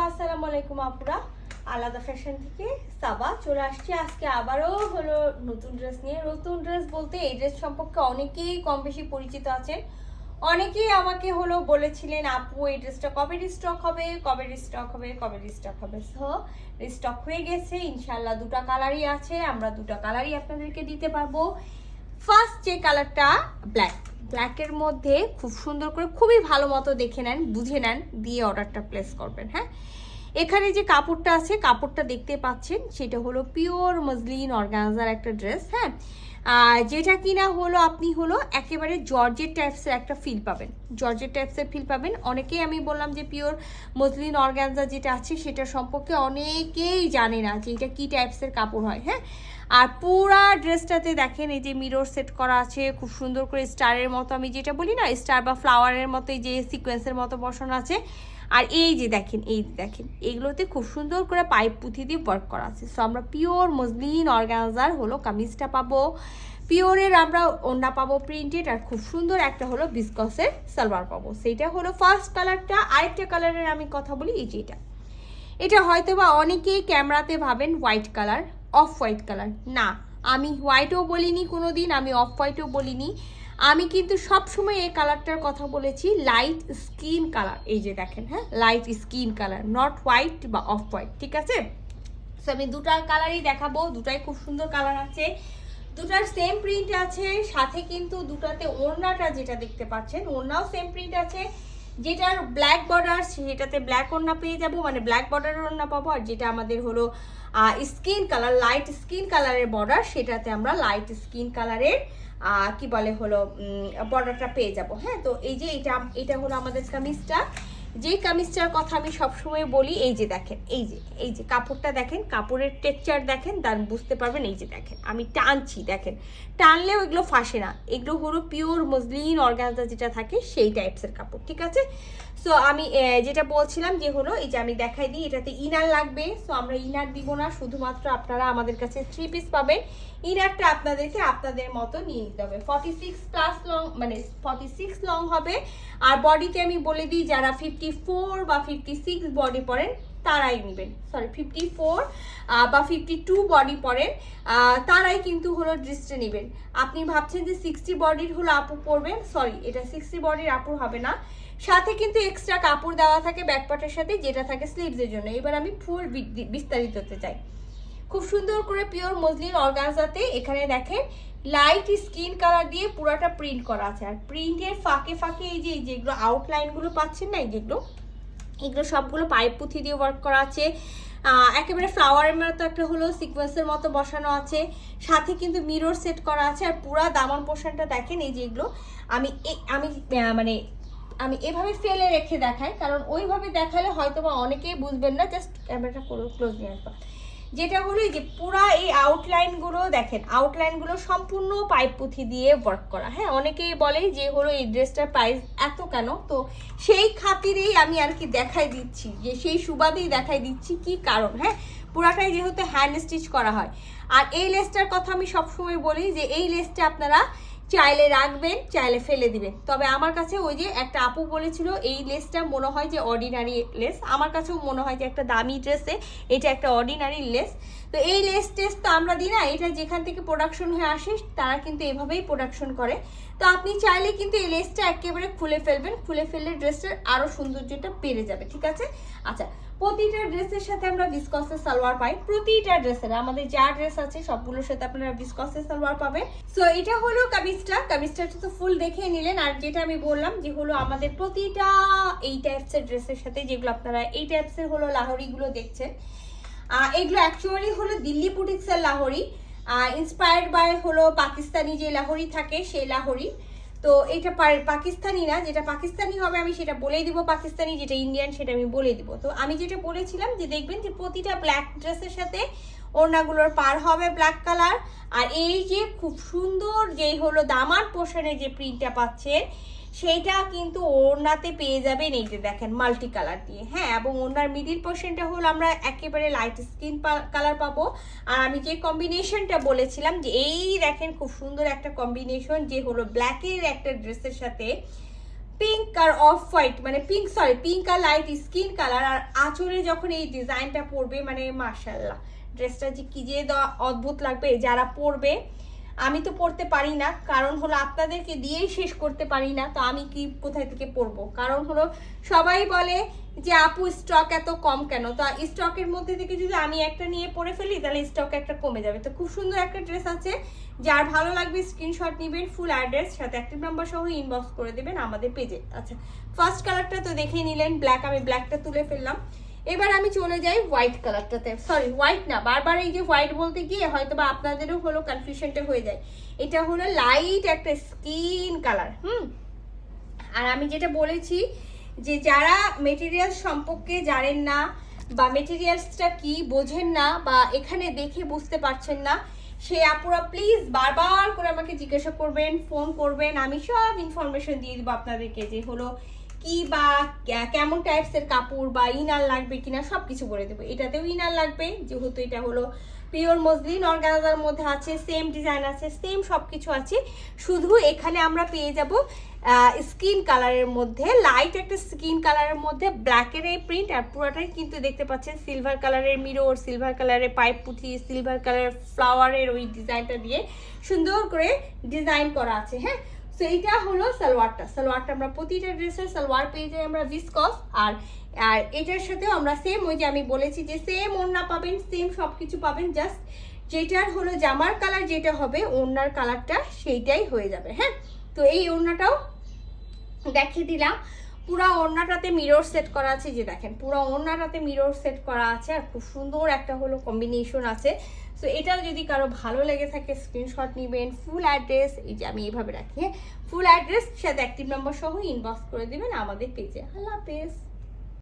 আসসালামু আলাইকুম আপুরা, আলাদা ফ্যাশন থেকে সাবা চলে আসছি আজকে আবারও হলো নতুন ড্রেস নিয়ে। নতুন ড্রেস বলতে এই ড্রেস সম্পর্কে অনেকেই কম বেশি পরিচিত আছেন। অনেকেই আমাকে হলো বলেছিলেন আপু এই ড্রেসটা কবে রিস্টক হবে, কবে রিস্টক হবে, কবে রিস্টক হবে। সো রিস্টক হয়ে গেছে ইনশাল্লাহ। দুটা কালারই আছে, আমরা দুটা কালারই আপনাদেরকে দিতে পারবো। ফার্স্ট যে কালারটা ব্ল্যাকের মধ্যে খুব সুন্দর করে খুবই ভালো মতো দেখে নেন, বুঝে নেন, দিয়ে অর্ডারটা প্লেস করবেন। হ্যাঁ, এখানে যে কাপড়টা আছে, কাপড়টা দেখতে পাচ্ছেন, সেটা হলো পিওর মসলিন অর্গানজার একটা ড্রেস। হ্যাঁ, যেটা কিনা হলো আপনি হলো একেবারে জর্জেট টাইপসের একটা ফিল পাবেন, জর্জেট টাইপসের ফিল পাবেন। অনেকেই আমি বললাম যে পিওর মসলিন অর্গানজা যেটা আছে সেটা সম্পর্কে অনেকেই জানে না যে এটা কী টাইপসের কাপড় হয়। হ্যাঁ, আর পুরা ড্রেসটাতে দেখেন এই যে মিরর সেট করা আছে, খুব সুন্দর করে স্টারের মতো, আমি যেটা বলি না স্টার বা ফ্লাওয়ারের মতো এই যে সিকোয়েন্সের মতো বসানো আছে। আর এই যে দেখেন, এইগুলোতে খুব সুন্দর করে পাইপ পুঁথি দিয়ে ওয়ার্ক করা আছে। সো আমরা পিওর মসলিন অর্গানজার হলো কামিজটা পাবো, পিওরের আমরা ওড়না পাবো প্রিন্টেড, আর খুব সুন্দর একটা হলো বিসকসের সালোয়ার পাবো। সেইটা হলো ফার্স্ট কালারটা। আরেকটা কালারের আমি কথা বলি, এই যে এটা হয়তো বা অনেকেই ক্যামেরাতে ভাবেন white colour, off white colour. না, আমি হোয়াইটও বলিনি কোনো দিন, আমি অফ হোয়াইটও বলিনি। আমি কিন্তু সবসময় এই কালারটার কথা বলেছি লাইট স্কিন কালার। এই যে দেখেন, হ্যাঁ, light skin colour, not white বা অফ হোয়াইট, ঠিক আছে? সো আমি দুটার কালারই দেখাবো, দুটাই খুব সুন্দর কালার আছে, দুটার সেম প্রিন্ট আছে। সাথে কিন্তু দুটাতে ওড়নাটা যেটা দেখতে পাচ্ছেন, ওড়নাও সেম প্রিন্ট আছে। যেটার ব্ল্যাক বর্ডার সেটাতে ব্ল্যাক ওড়না পেয়ে যাবো, মানে ব্ল্যাক বর্ডারের ওড়না পাবো। আর যেটা আমাদের হলো স্কিন কালার, লাইট স্কিন কালারের বর্ডার, সেটাতে আমরা লাইট স্কিন কালারের কি বলে হলো বর্ডারটা পেয়ে যাব। হ্যাঁ, তো এই যে এটা হলো আমাদের কামিজটা। যেই কামিজটার কথা আমি সবসময় বলি, এই যে দেখেন, এই যে কাপড়টা দেখেন, কাপড়ের টেক্সচার দেখেন, তার বুঝতে পারবেন। এই যে দেখেন আমি টানছি, দেখেন টানলেও এগুলো ফাঁসে না, এগুলো হলো পিওর মসলিন অর্গানজা যেটা থাকে সেই টাইপসের কাপড়, ঠিক আছে? সো আমি যেটা বলছিলাম যে হলো এই যে আমি দেখাই দিই, এটাতে ইনার লাগবে। সো আমরা ইনার দিব না, শুধুমাত্র আপনারা আমাদের কাছে 3 পিস পাবেন। ইনারটা আপনাদেরকে আপনাদের মতো নিয়ে নিতে হবে। 46+ লং, মানে 46 লং হবে। আর বডিতে আমি বলে দিই, যারা 54 বা 56 বডি পরেন তারাই নেবেন, সরি 54 বা 52 বডি পরেন তারাই কিন্তু হলো ড্রেসটা নেবেন। আপনি ভাবছেন যে 60 বডির হলো আপু পরবেন, সরি, এটা 60 বডির আপুর হবে না। সাথে কিন্তু এক্সট্রা কাপড় দেওয়া থাকে ব্যাকপার্টের সাথে, যেটা থাকে স্লিভসের জন্য। এবার আমি ফুল বিস্তারিত হতে চাই। খুব সুন্দর করে পিওর মসলিন অর্গানজাতে এখানে দেখেন লাইট স্কিন কালার দিয়ে পুরাটা প্রিন্ট করা আছে। আর প্রিন্টের ফাঁকে ফাঁকে এই যে যেগুলো আউটলাইনগুলো পাচ্ছেন না, এগুলো সবগুলো পাইপ পুঁথি দিয়ে ওয়ার্ক করা আছে। একেবারে ফ্লাওয়ারের মতো একটা হলো সিকোয়েন্সের মতো বসানো আছে, সাথে কিন্তু মিরর সেট করা আছে। আর পুরা দামান পোর্শনটা দেখেন, এই যে এগুলো আমি মানে আমি এভাবে ফেলে রেখে দেখাই, কারণ ওইভাবে দেখালে হয়তো বা অনেকেই বুঝবেন না। জাস্ট ক্যামেরাটা ক্লোজ নিয়ে আসবা। যেটা হলো এই যে পুরা এই আউটলাইনগুলো দেখেন, আউটলাইনগুলো সম্পূর্ণ পাইপ পুঁথি দিয়ে ওয়ার্ক করা। হ্যাঁ, অনেকেই বলে যে হলো এই ড্রেসটার প্রাইস এত কেন, তো সেই খাতিরেই আমি আর কি দেখাই দিচ্ছি, যে সেই সুবাদেই দেখাই দিচ্ছি কি কারণ। হ্যাঁ, পুরাটাই যেহেতু হ্যান্ড স্টিচ করা হয়। আর এই লেসটার কথা আমি সবসময় বলি যে এই লেসটা আপনারা চাইলে রাখবেন, চাইলে ফেলে দিবেন। তবে আমার কাছে ওই যে একটা আপু বলেছিল এই লেসটা মনে হয় যে অর্ডিনারি লেস, আমার কাছেও মনে হয় যে একটা দামি ড্রেসে এটা একটা অর্ডিনারি লেস। তো এই লেস টেস্ট তো আমরা দিই না, এটা যেখান থেকে প্রোডাকশন হয়ে আসে তারা কিন্তু এভাবেই প্রোডাকশন করে। তো আপনি চাইলে কিন্তু এই লেসটা একেবারে খুলে ফেলবেন, খুলে ফেললে ড্রেসটার আরও সৌন্দর্যটা বেড়ে যাবে, ঠিক আছে? আচ্ছা, প্রতিটা ড্রেসের সাথে আমরা বিসকসের সালোয়ার পাই, প্রতিটা ড্রেসের, আমাদের যা ড্রেস আছে সবগুলোর সাথে আপনারা বিসকসের সালোয়ার পাবেন। সো এটা হলো কামিজটা তো ফুল দেখে নিলেন। আর যেটা আমি বললাম যে হলো আমাদের প্রতিটা এই টাইপসের ড্রেসের সাথে, যেগুলো আপনারা এই টাইপসের হলো লাহোরিগুলো দেখছেন, এগুলো অ্যাকচুয়ালি হলো দিল্লি বুটিক্সের লাহোরি, ইন্সপায়ার্ড বাই হলো পাকিস্তানি যে লাহোরি থাকে সেই লাহোরি। তো এটা পাকিস্তানি না, যেটা পাকিস্তানি হবে আমি সেটা বলেই দিব পাকিস্তানি, যেটা ইন্ডিয়ান সেটা আমি বলে দিব। তো আমি যেটা বলেছিলাম যে দেখবেন যে প্রতিটা ব্ল্যাক ড্রেসের সাথে ওড়নাগুলোর পার হবে ব্ল্যাক কালার। আর এই যে খুব সুন্দর যেই হলো দামার পোর্শনে যে প্রিন্টটা পাচ্ছেন সেইটা কিন্তু ওড়নাতে পেয়ে যাবেন, এই যে দেখেন মাল্টি কালার দিয়ে। হ্যাঁ, এবং ওড়নার মিডিল পোর্শনটা হলো আমরা একেবারে লাইট স্কিন কালার পাবো। আর আমি যে কম্বিনেশনটা বলেছিলাম যে এই দেখেন খুব সুন্দর একটা কম্বিনেশন, যে হলো ব্ল্যাকের একটা ড্রেসের সাথে পিঙ্ক আর অফ হোয়াইট, মানে পিঙ্ক আর লাইট স্কিন কালার, আর আঁচলে যখন এই ডিজাইনটা পরবে মানে মাশাআল্লাহ ড্রেসটা যে কি যে অদ্ভুত লাগবে যারা পরবে। আমি তো পড়তে পারি না, কারণ হলো আপনাদেরকে দিয়েই শেষ করতে পারি না, তো আমি কি কোথায় থেকে পড়বো? কারণ হলো সবাই বলে যে আপু স্টক এত কম কেন, তো স্টকের মধ্যে থেকে যদি আমি একটা নিয়ে পরে ফেলি তাহলে স্টক একটা কমে যাবে। তো খুব সুন্দর একটা ড্রেস আছে, যার ভালো লাগবে স্ক্রিনশট নেবেন, ফুল অ্যাড্রেস সাথে অ্যাক্টিভ নাম্বার সহ ইনবক্স করে দেবেন আমাদের পেজে। আচ্ছা, ফার্স্ট কালারটা তো দেখেই নিলেন ব্ল্যাক, আমি ব্ল্যাকটা তুলে ফেললাম। এবার আমি চলে যাই হোয়াইট কালারটাতে, সরি হোয়াইট না, বারবার এই যে হোয়াইট বলতে গিয়ে হয়তো বা আপনাদেরও হলো কনফিউশনটা হয়ে যায়। এটা হলো লাইট একটা স্কিন কালার। আর আমি যেটা বলেছি যে যারা মেটেরিয়াল সম্পর্কে জানেন না বা মেটেরিয়ালসটা কি বোঝেন না বা এখানে দেখে বুঝতে পারছেন না, সে আপুরা প্লিজ বারবার করে আমাকে জিজ্ঞাসা করবেন, ফোন করবেন, আমি সব ইনফরমেশন দিয়ে দিব আপনাদেরকে, যে হলো কি বা কেমন টাইপসের কাপড় বা ইনার লাগবে কিনা সব কিছু বলে দেবো। এটাতেও ইনার লাগবে, যেহেতু এটা হলো পিওর মসলিন অর্গানজার মধ্যে আছে, সেম ডিজাইন আছে, সেম সব কিছু আছে। শুধু এখানে আমরা পেয়ে যাব স্কিন কালারের মধ্যে, লাইট একটা স্কিন কালারের মধ্যে ব্ল্যাকের এই প্রিন্ট, আর পুরোটাই কিন্তু দেখতে পাচ্ছেন সিলভার কালারের মিরর, সিলভার কালারের পাইপ পুঁথি, সিলভার কালারের ফ্লাওয়ারের ওই ডিজাইনটা দিয়ে সুন্দর করে ডিজাইন করা আছে। হ্যাঁ, তো এইটা হলো সালোয়ারটা আমরা প্রতিটা ড্রেসের সালোয়ার পেয়ে যাই আমরা ভিসকস, আর এটার সাথেও আমরা সেম ওই যে আমি বলেছি যে সেম ওড়না পাবেন, সেম সব কিছু পাবেন, জাস্ট যেটার হলো জামার কালার যেটা হবে ওড়নার কালারটা সেইটাই হয়ে যাবে। হ্যাঁ, তো এই ওড়নাটাও দেখিয়ে দিলাম। পুরা ওড়নাটাতে মিরর সেট করা আছে, যে দেখেন পুরো ওড়নাটাতে মিরর সেট করা আছে, আর খুব সুন্দর একটা হলো কম্বিনেশন আছে। সো এটাও যদি কারো ভালো লেগে থাকে স্ক্রিনশট নেবেন, ফুল অ্যাড্রেস এই যে আমি এইভাবে রাখি, ফুল অ্যাড্রেস সাথে অ্যাক্টিভ নাম্বার সহ ইনবক্স করে দেবেন আমাদের পেজে। আল্লাহ হাফেজ।